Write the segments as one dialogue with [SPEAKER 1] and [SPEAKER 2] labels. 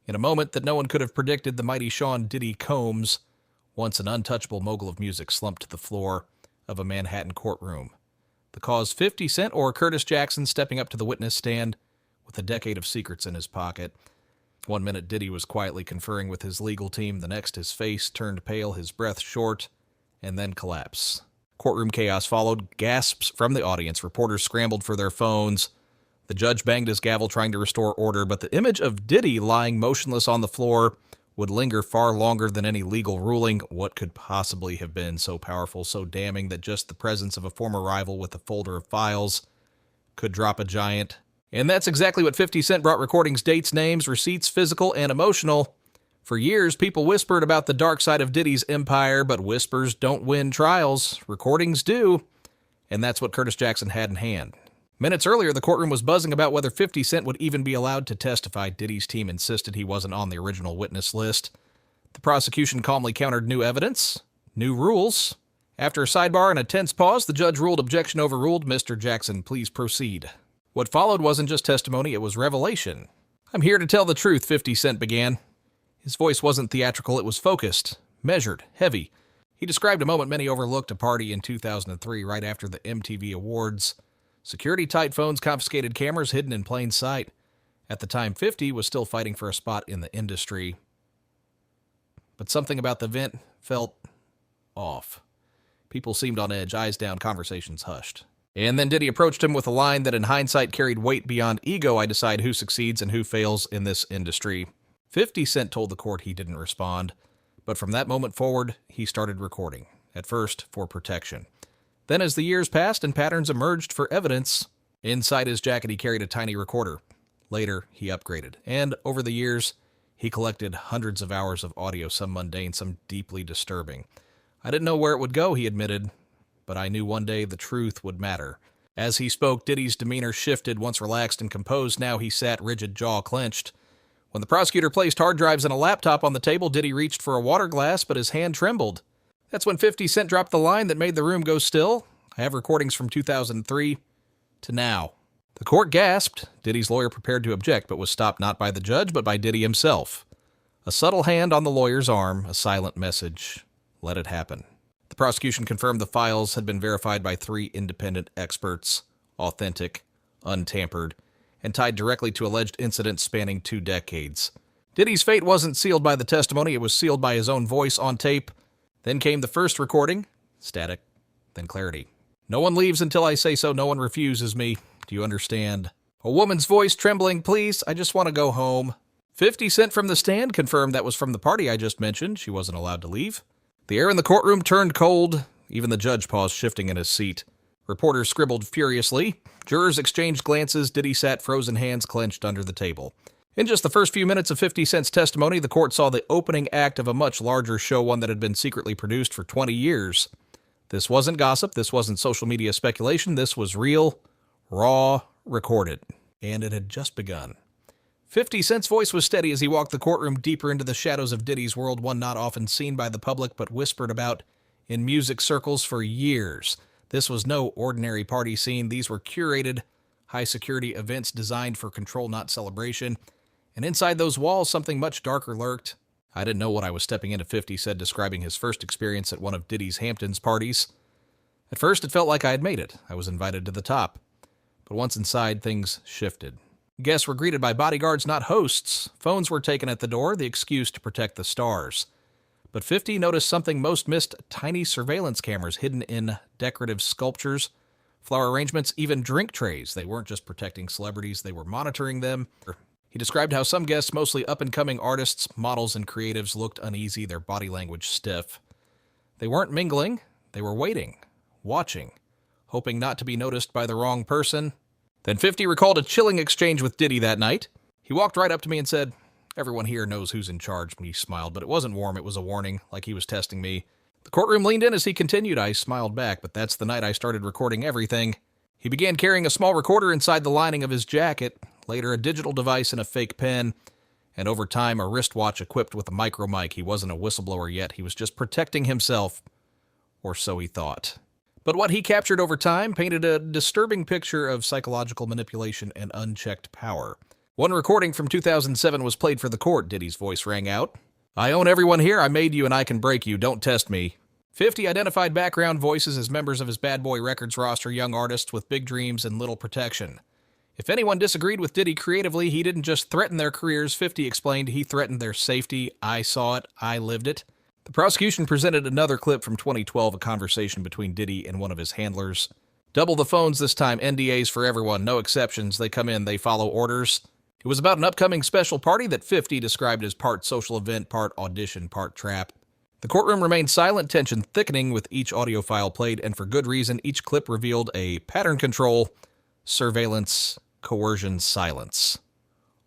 [SPEAKER 1] In a moment that no one could have predicted, the mighty Sean Diddy Combs, once an untouchable mogul of music, slumped to the floor of a Manhattan courtroom. The cause: 50 Cent or Curtis Jackson stepping up to the witness stand with a decade of secrets in his pocket. One minute Diddy was quietly conferring with his legal team, the next his face turned pale, his breath short, and then collapse. Courtroom chaos followed, gasps from the audience, reporters scrambled for their phones. The judge banged his gavel trying to restore order, but the image of Diddy lying motionless on the floor would linger far longer than any legal ruling. What could possibly have been so powerful, so damning, that just the presence of a former rival with a folder of files could drop a giant? And that's exactly what 50 Cent brought: recordings, dates, names, receipts, physical and emotional. For years, people whispered about the dark side of Diddy's empire, but whispers don't win trials. Recordings do. And that's what Curtis Jackson had in hand. Minutes earlier, the courtroom was buzzing about whether 50 Cent would even be allowed to testify. Diddy's team insisted he wasn't on the original witness list. The prosecution calmly countered new evidence, new rules. After a sidebar and a tense pause, the judge ruled objection overruled. Mr. Jackson, please proceed. What followed wasn't just testimony, it was revelation. I'm here to tell the truth, 50 Cent began. His voice wasn't theatrical, it was focused, measured, heavy. He described a moment many overlooked: a party in 2003, right after the MTV Awards. Security-tight phones, confiscated cameras hidden in plain sight. At the time, 50 was still fighting for a spot in the industry. But something about the event felt off. People seemed on edge, eyes down, conversations hushed. And then Diddy approached him with a line that in hindsight carried weight beyond ego: I decide who succeeds and who fails in this industry. 50 Cent told the court he didn't respond, but from that moment forward, he started recording. At first, for protection. Then as the years passed and patterns emerged, for evidence. Inside his jacket he carried a tiny recorder. Later, he upgraded. And over the years, he collected hundreds of hours of audio, some mundane, some deeply disturbing. I didn't know where it would go, he admitted, but I knew one day the truth would matter. As he spoke, Diddy's demeanor shifted. Once relaxed and composed, now he sat rigid, jaw clenched. When the prosecutor placed hard drives and a laptop on the table, Diddy reached for a water glass, but his hand trembled. That's when 50 Cent dropped the line that made the room go still. I have recordings from 2003 to now. The court gasped. Diddy's lawyer prepared to object, but was stopped not by the judge, but by Diddy himself. A subtle hand on the lawyer's arm, a silent message. Let it happen. The prosecution confirmed the files had been verified by 3 independent experts, authentic, untampered, and tied directly to alleged incidents spanning 2 decades. Diddy's fate wasn't sealed by the testimony, it was sealed by his own voice on tape. Then came the first recording, static, then clarity. No one leaves until I say so, no one refuses me. Do you understand? A woman's voice trembling, please, I just want to go home. 50 Cent from the stand confirmed that was from the party I just mentioned. She wasn't allowed to leave. The air in the courtroom turned cold. Even the judge paused, shifting in his seat. Reporters scribbled furiously. Jurors exchanged glances. Diddy sat, frozen hands clenched under the table. In just the first few minutes of 50 Cent's testimony, the court saw the opening act of a much larger show, one that had been secretly produced for 20 years. This wasn't gossip, this wasn't social media speculation, this was real, raw, recorded. And it had just begun. 50 Cent's voice was steady as he walked the courtroom deeper into the shadows of Diddy's world, one not often seen by the public, but whispered about in music circles for years. This was no ordinary party scene. These were curated, high-security events designed for control, not celebration. And inside those walls, something much darker lurked. I didn't know what I was stepping into, 50 said, describing his first experience at one of Diddy's Hamptons parties. At first, it felt like I had made it. I was invited to the top. But once inside, things shifted. Guests were greeted by bodyguards, not hosts. Phones were taken at the door, the excuse to protect the stars. But 50 noticed something most missed: tiny surveillance cameras hidden in decorative sculptures, flower arrangements, even drink trays. They weren't just protecting celebrities, they were monitoring them. He described how some guests, mostly up-and-coming artists, models, and creatives, looked uneasy, their body language stiff. They weren't mingling, they were waiting, watching, hoping not to be noticed by the wrong person. Then 50 recalled a chilling exchange with Diddy that night. He walked right up to me and said, "Everyone here knows who's in charge." He smiled, but it wasn't warm, it was a warning, like he was testing me. The courtroom leaned in as he continued. I smiled back, but that's the night I started recording everything. He began carrying a small recorder inside the lining of his jacket, later a digital device and a fake pen, and over time a wristwatch equipped with a micro mic. He wasn't a whistleblower yet, he was just protecting himself, or so he thought. But what he captured over time painted a disturbing picture of psychological manipulation and unchecked power. One recording from 2007 was played for the court, Diddy's voice rang out. I own everyone here, I made you and I can break you, don't test me. 50 identified background voices as members of his Bad Boy Records roster, young artists with big dreams and little protection. If anyone disagreed with Diddy creatively, he didn't just threaten their careers, 50 explained, he threatened their safety. I saw it, I lived it. The prosecution presented another clip from 2012, a conversation between Diddy and one of his handlers. Double the phones this time, NDAs for everyone, no exceptions. They come in, they follow orders. It was about an upcoming special party that 50 described as part social event, part audition, part trap. The courtroom remained silent, tension thickening with each audio file played, and for good reason. Each clip revealed a pattern control, surveillance, coercion, silence.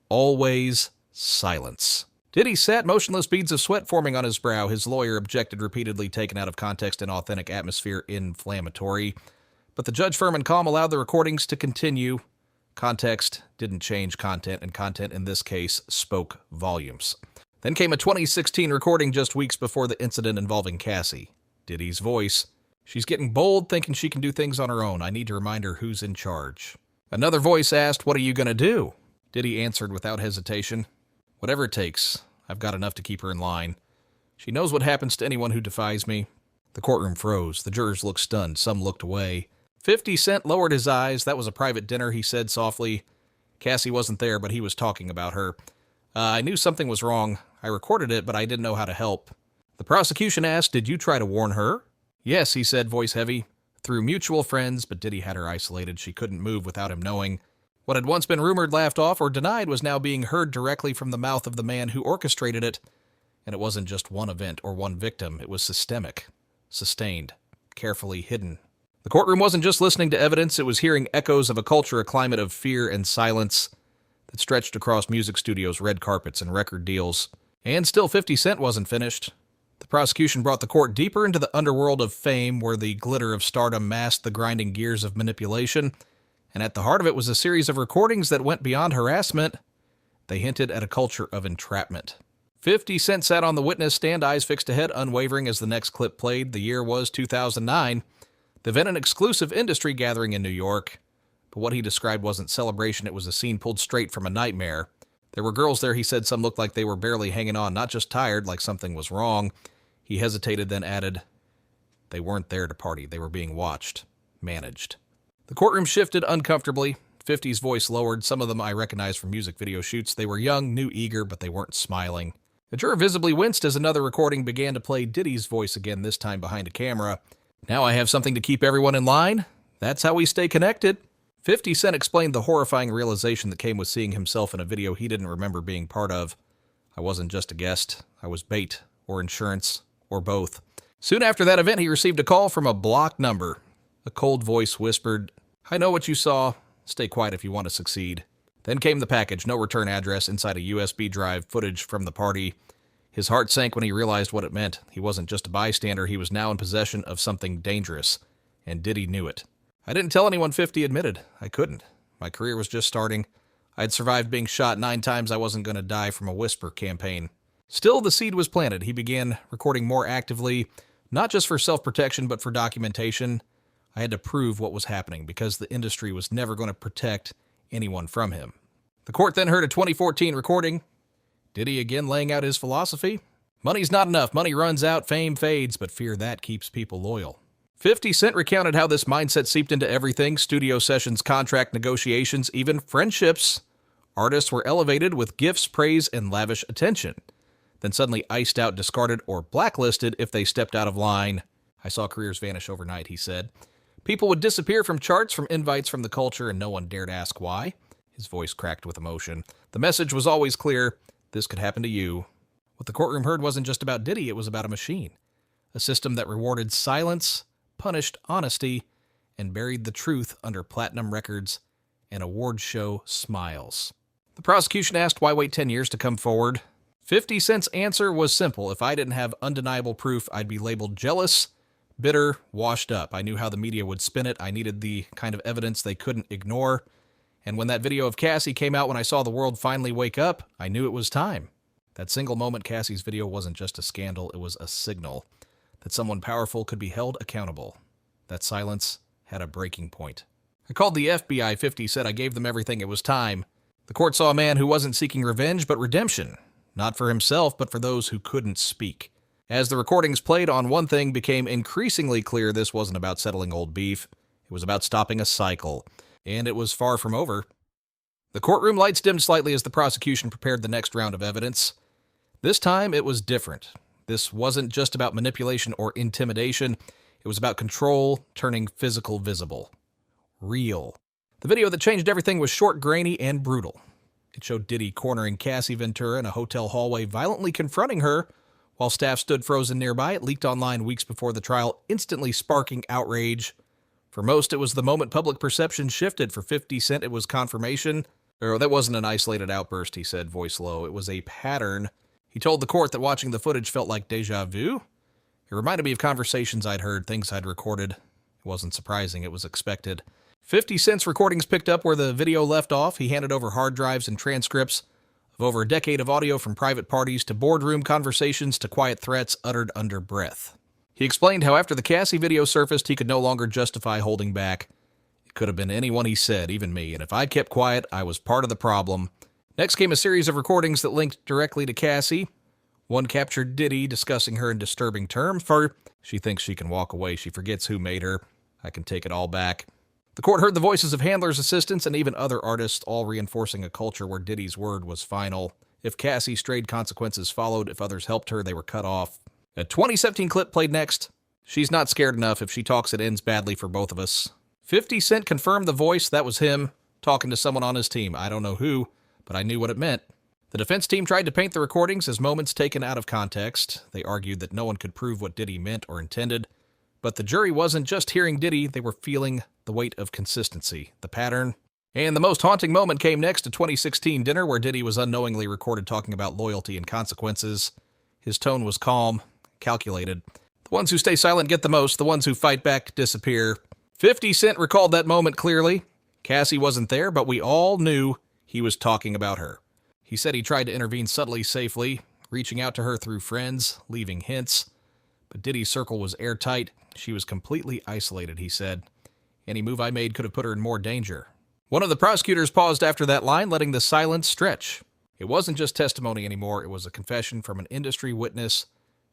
[SPEAKER 1] Always silence. Diddy sat motionless, beads of sweat forming on his brow. His lawyer objected repeatedly, taken out of context and authentic atmosphere, inflammatory. But the judge, firm and calm, allowed the recordings to continue. Context didn't change content, and content in this case spoke volumes. Then came a 2016 recording just weeks before the incident involving Cassie. Diddy's voice. She's getting bold, thinking she can do things on her own. I need to remind her who's in charge. Another voice asked, what are you going to do? Diddy answered without hesitation, whatever it takes. I've got enough to keep her in line. She knows what happens to anyone who defies me. The courtroom froze. The jurors looked stunned. Some looked away. 50 Cent lowered his eyes. That was a private dinner, he said softly. Cassie wasn't there, but he was talking about her. I knew something was wrong. I recorded it, but I didn't know how to help. The prosecution asked, did you try to warn her? Yes, he said, voice heavy. Through mutual friends, but Diddy had her isolated. She couldn't move without him knowing. What had once been rumored, laughed off, or denied was now being heard directly from the mouth of the man who orchestrated it. And it wasn't just one event or one victim. It was systemic, sustained, carefully hidden. The courtroom wasn't just listening to evidence. It was hearing echoes of a culture, a climate of fear and silence that stretched across music studios, red carpets, and record deals. And still 50 Cent wasn't finished. The prosecution brought the court deeper into the underworld of fame, where the glitter of stardom masked the grinding gears of manipulation. And at the heart of it was a series of recordings that went beyond harassment. They hinted at a culture of entrapment. 50 Cent sat on the witness stand, eyes fixed ahead, unwavering as the next clip played. The year was 2009. The event, an exclusive industry gathering in New York. But what he described wasn't celebration, it was a scene pulled straight from a nightmare. There were girls there, he said. Some looked like they were barely hanging on, not just tired, like something was wrong. He hesitated, then added, they weren't there to party. They were being watched, managed. The courtroom shifted uncomfortably. 50's voice lowered. Some of them I recognized from music video shoots. They were young, new, eager, but they weren't smiling. The juror visibly winced as another recording began to play Diddy's voice again, this time behind a camera. Now I have something to keep everyone in line. That's how we stay connected. 50 Cent explained the horrifying realization that came with seeing himself in a video he didn't remember being part of. I wasn't just a guest. I was bait, or insurance, or both. Soon after that event, he received a call from a blocked number. A cold voice whispered, I know what you saw. Stay quiet if you want to succeed. Then came the package, no return address, inside a USB drive, footage from the party. His heart sank when he realized what it meant. He wasn't just a bystander, he was now in possession of something dangerous. And Diddy knew it. I didn't tell anyone, 50 admitted. I couldn't. My career was just starting. I'd survived being shot 9 times. I wasn't going to die from a whisper campaign. Still, the seed was planted. He began recording more actively, not just for self-protection, but for documentation. I had to prove what was happening because the industry was never going to protect anyone from him. The court then heard a 2014 recording. Diddy again laying out his philosophy. Money's not enough. Money runs out, fame fades, but fear that keeps people loyal. 50 Cent recounted how this mindset seeped into everything, studio sessions, contract negotiations, even friendships. Artists were elevated with gifts, praise, and lavish attention. Then suddenly iced out, discarded, or blacklisted if they stepped out of line. I saw careers vanish overnight, he said. People would disappear from charts, from invites from the culture, and no one dared ask why. His voice cracked with emotion. The message was always clear. This could happen to you. What the courtroom heard wasn't just about Diddy, it was about a machine. A system that rewarded silence, punished honesty, and buried the truth under platinum records and award show smiles. The prosecution asked why wait 10 years to come forward. 50 Cent's answer was simple. If I didn't have undeniable proof, I'd be labeled jealous, bitter, washed up. I knew how the media would spin it. I needed the kind of evidence they couldn't ignore. And when that video of Cassie came out, when I saw the world finally wake up, I knew it was time. That single moment, Cassie's video wasn't just a scandal, it was a signal that someone powerful could be held accountable. That silence had a breaking point. I called the FBI, 50 said. I gave them everything. It was time. The court saw a man who wasn't seeking revenge, but redemption. Not for himself, but for those who couldn't speak. As the recordings played on, one thing became increasingly clear: this wasn't about settling old beef. It was about stopping a cycle. And it was far from over. The courtroom lights dimmed slightly as the prosecution prepared the next round of evidence. This time, it was different. This wasn't just about manipulation or intimidation. It was about control, turning physical visible. Real. The video that changed everything was short, grainy, and brutal. It showed Diddy cornering Cassie Ventura in a hotel hallway, violently confronting her, while staff stood frozen nearby. It leaked online weeks before the trial, instantly sparking outrage. For most, it was the moment public perception shifted. For 50 Cent, it was confirmation. That wasn't an isolated outburst, he said, voice low. It was a pattern. He told the court that watching the footage felt like déjà vu. It reminded me of conversations I'd heard, things I'd recorded. It wasn't surprising, it was expected. 50 Cent's recordings picked up where the video left off. He handed over hard drives and transcripts of over a decade of audio, from private parties to boardroom conversations to quiet threats uttered under breath. He explained how after the Cassie video surfaced, he could no longer justify holding back. It could have been anyone, he said, even me, and if I kept quiet, I was part of the problem. Next came a series of recordings that linked directly to Cassie. One captured Diddy discussing her in disturbing terms. For she thinks she can walk away. She forgets who made her. I can take it all back. The court heard the voices of handlers, assistants, and even other artists, all reinforcing a culture where Diddy's word was final. If Cassie strayed, consequences followed. If others helped her, they were cut off. A 2017 clip played next. She's not scared enough. If she talks, it ends badly for both of us. 50 Cent confirmed the voice. That was him talking to someone on his team. I don't know who, but I knew what it meant. The defense team tried to paint the recordings as moments taken out of context. They argued that no one could prove what Diddy meant or intended. But the jury wasn't just hearing Diddy, they were feeling the weight of consistency, the pattern. And the most haunting moment came next, a 2016 dinner where Diddy was unknowingly recorded talking about loyalty and consequences. His tone was calm, calculated. The ones who stay silent get the most, the ones who fight back disappear. 50 Cent recalled that moment clearly. Cassie wasn't there, but we all knew he was talking about her. He said he tried to intervene subtly, safely, reaching out to her through friends, leaving hints. But Diddy's circle was airtight. She was completely isolated, he said. Any move I made could have put her in more danger. One of the prosecutors paused after that line, letting the silence stretch. It wasn't just testimony anymore. It was a confession from an industry witness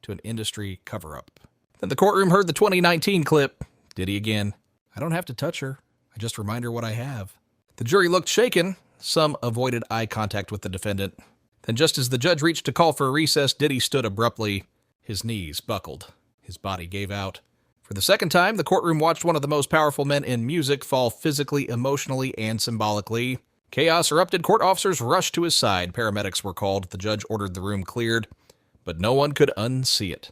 [SPEAKER 1] to an industry cover-up. Then the courtroom heard the 2019 clip. Diddy again. I don't have to touch her. I just remind her what I have. The jury looked shaken. Some avoided eye contact with the defendant. Then just as the judge reached to call for a recess, Diddy stood abruptly. His knees buckled. His body gave out. For the second time, the courtroom watched one of the most powerful men in music fall physically, emotionally, and symbolically. Chaos erupted. Court officers rushed to his side. Paramedics were called. The judge ordered the room cleared. But no one could unsee it.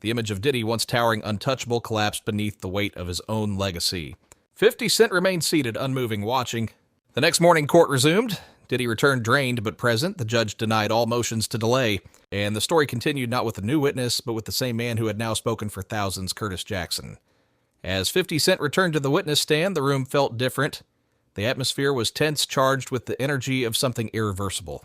[SPEAKER 1] The image of Diddy, once towering untouchable, collapsed beneath the weight of his own legacy. 50 Cent remained seated, unmoving, watching. The next morning, court resumed. Diddy returned drained but present. The judge denied all motions to delay. And the story continued not with a new witness, but with the same man who had now spoken for thousands, Curtis Jackson. As 50 Cent returned to the witness stand, the room felt different. The atmosphere was tense, charged with the energy of something irreversible.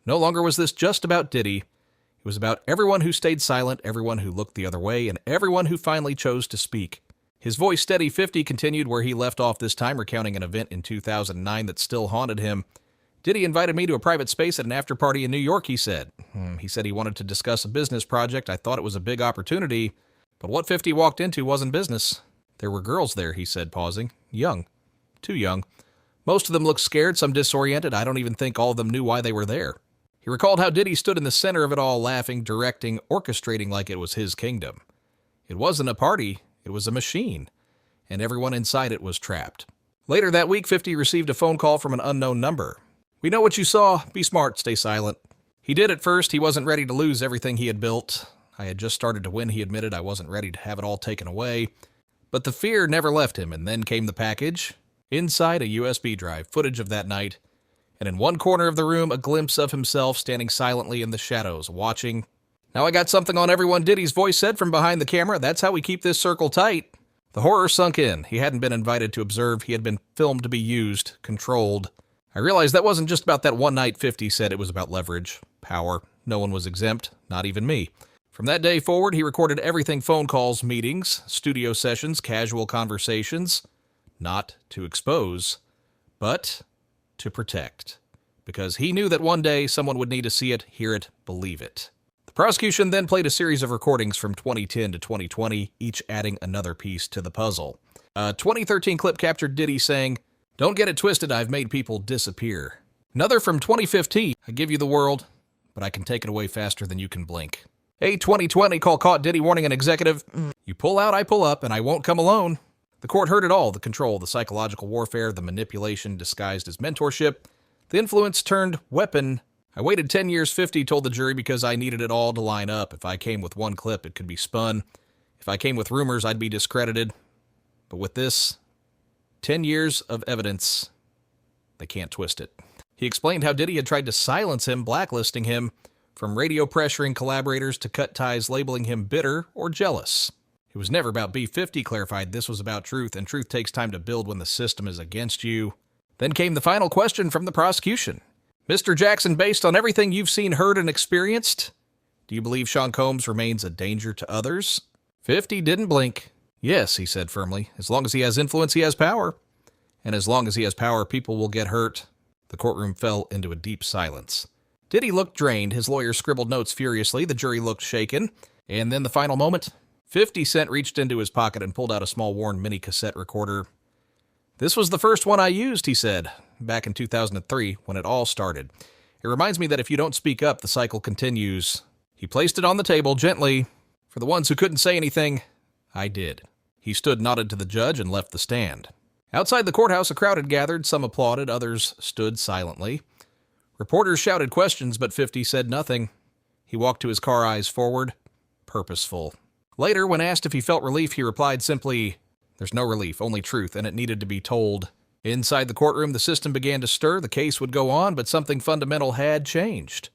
[SPEAKER 1] No longer was this just about Diddy. It was about everyone who stayed silent, everyone who looked the other way, and everyone who finally chose to speak. His voice, steady 50, continued where he left off this time, recounting an event in 2009 that still haunted him. Diddy invited me to a private space at an after-party in New York, he said. He said he wanted to discuss a business project. I thought it was a big opportunity, but what 50 walked into wasn't business. There were girls there, he said, pausing. Young. Too young. Most of them looked scared, some disoriented. I don't even think all of them knew why they were there. He recalled how Diddy stood in the center of it all, laughing, directing, orchestrating like it was his kingdom. It wasn't a party, it was a machine, and everyone inside it was trapped. Later that week, 50 received a phone call from an unknown number. We know what you saw. Be smart, stay silent. He did at first. He wasn't ready to lose everything he had built. I had just started to win, he admitted. I wasn't ready to have it all taken away. But the fear never left him, and then came the package. Inside, a USB drive, footage of that night. And in one corner of the room, a glimpse of himself standing silently in the shadows, watching. Now I got something on everyone, Diddy's voice said from behind the camera. That's how we keep this circle tight. The horror sunk in. He hadn't been invited to observe. He had been filmed to be used, controlled. I realized that wasn't just about that one night, 50 said. It was about leverage, power. No one was exempt, not even me. From that day forward, he recorded everything: phone calls, meetings, studio sessions, casual conversations. Not to expose, but to protect. because he knew that one day someone would need to see it, hear it, believe it. The prosecution then played a series of recordings from 2010 to 2020, each adding another piece to the puzzle. A 2013 clip captured Diddy saying, "Don't get it twisted, I've made people disappear." Another from 2015, "I give you the world, but I can take it away faster than you can blink." A 2020 call caught Diddy warning an executive, "You pull out, I pull up, and I won't come alone." The court heard it all: the control, the psychological warfare, the manipulation disguised as mentorship, the influence turned weapon. "I waited 10 years, 50 told the jury, because I needed it all to line up. If I came with one clip, it could be spun. If I came with rumors, I'd be discredited. But with this, 10 years of evidence, they can't twist it." He explained how Diddy had tried to silence him, blacklisting him, from radio pressuring collaborators to cut ties labeling him bitter or jealous. It was never about beef. 50 clarified this was about truth, and truth takes time to build when the system is against you. Then came the final question from the prosecution. "Mr. Jackson, based on everything you've seen, heard, and experienced, do you believe Sean Combs remains a danger to others?" 50 didn't blink. "Yes," he said firmly. "As long as he has influence, he has power. And as long as he has power, people will get hurt." The courtroom fell into a deep silence. Diddy looked drained. His lawyer scribbled notes furiously. The jury looked shaken. And then the final moment, 50 Cent reached into his pocket and pulled out a small worn mini cassette recorder. "This was the first one I used," he said, "back in 2003 when it all started. It reminds me that if you don't speak up, the cycle continues." He placed it on the table gently. "For the ones who couldn't say anything, I did." He stood, nodded to the judge, and left the stand. Outside the courthouse, a crowd had gathered. Some applauded, others stood silently. Reporters shouted questions, but 50 said nothing. He walked to his car, eyes forward, purposeful. Later, when asked if he felt relief, he replied simply, "There's no relief, only truth, and it needed to be told." Inside the courtroom, the system began to stir. The case would go on, but something fundamental had changed.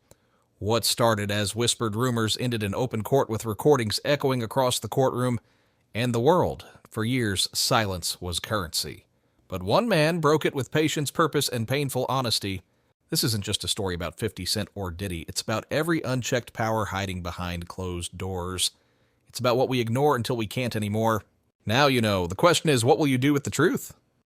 [SPEAKER 1] What started as whispered rumors ended in open court with recordings echoing across the courtroom and the world. For years, silence was currency. But one man broke it with patience, purpose, and painful honesty. This isn't just a story about 50 Cent or Diddy. It's about every unchecked power hiding behind closed doors. It's about what we ignore until we can't anymore. Now you know. The question is, what will you do with the truth?